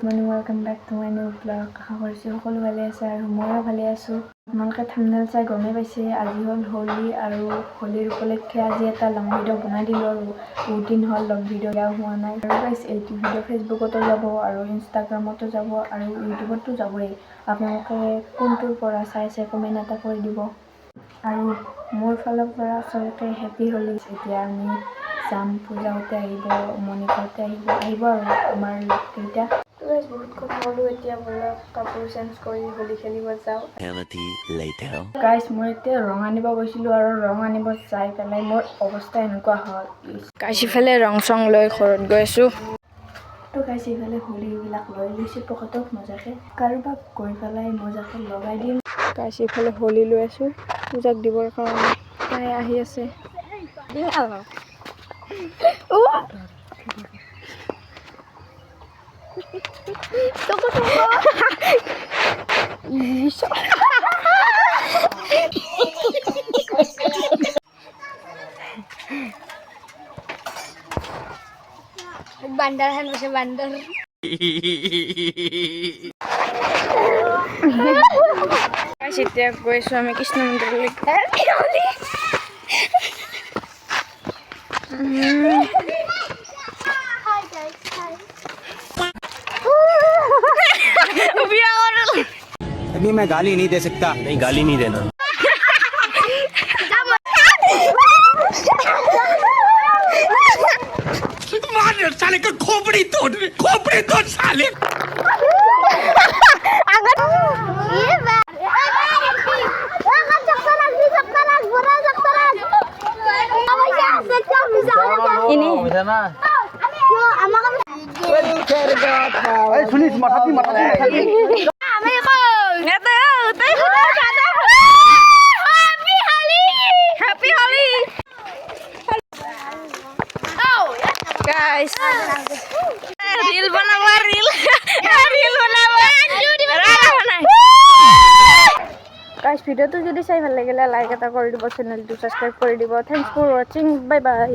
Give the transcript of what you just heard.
Morning welcome back to my new blog. আশা কৰিছোঁ সকলো ভালে আছে আৰু ময়ো ভালে আছোঁ। আপোনালোকে থাম্বনেইল চাই গমেই পাইছে আজি হ'ল হোলী আৰু হোলীৰ উপলক্ষে আজি এটা লং ভিডিঅ' বনাই দিলোঁ আৰু বহুত দিন হ'ল লং ভিডিঅ' দিয়া হোৱা নাই। আৰু গাইছ এইটো ভিডিঅ' ফেচবুকতো যাব আৰু ইনষ্টাগ্ৰামতো যাব আৰু ইউটিউবতো যাবই। আপোনালোকে কোনটোৰ পৰা চাইছে কমেণ্ট এটা কৰি দিব। আৰু মোৰ ফালৰ পৰা আচলতে হেপী হোলী। এতিয়া আমি যাম, পূজাতে আহিব, মণিকাতে আহিব আৰু আমাৰ লগকেইটা। বহুত কথা ক'লোঁ, এতিয়া বলক কাপোৰ চেঞ্জ কৰি হোলী খেলিব যাওঁ। গাইছ মই এতিয়া ৰং আনিব গৈছিলোঁ আৰু ৰং আনিব যাই পেলাই মোৰ অৱস্থা এনেকুৱা হ'ল। গাইছ ইফালে ৰং চং লৈ ঘৰত গৈ আছোঁ। তো গাইছ ইফালে হোলীবিলাক লৈ লৈছোঁ পকেটত মজাকে, কাৰোবাক গৈ পেলাই মজাকে লগাই দিম। গাইছ ইফালে হোলী লৈ আছোঁ পূজাক দিবৰ কাৰণে। তাই আহি আছে। বান্দৰ হেন বসে বান্দৰ এতিয়া গৈছোঁ আমি কৃষ্ণ মন্দিৰলৈ। अभी मैं गाली नहीं दे सकता। नहीं, गाली नहीं देना। साले का खोपड़ी तोड़ साले। सुनीस माथाती guys reel banawa reel guys ভিডিওটো যদি চাই ভাল লাগিলে লাইক এটা কৰি দিব, চেনেলটো সাবস্ক্ৰাইব কৰি দিব। Thanks for watching, bye by.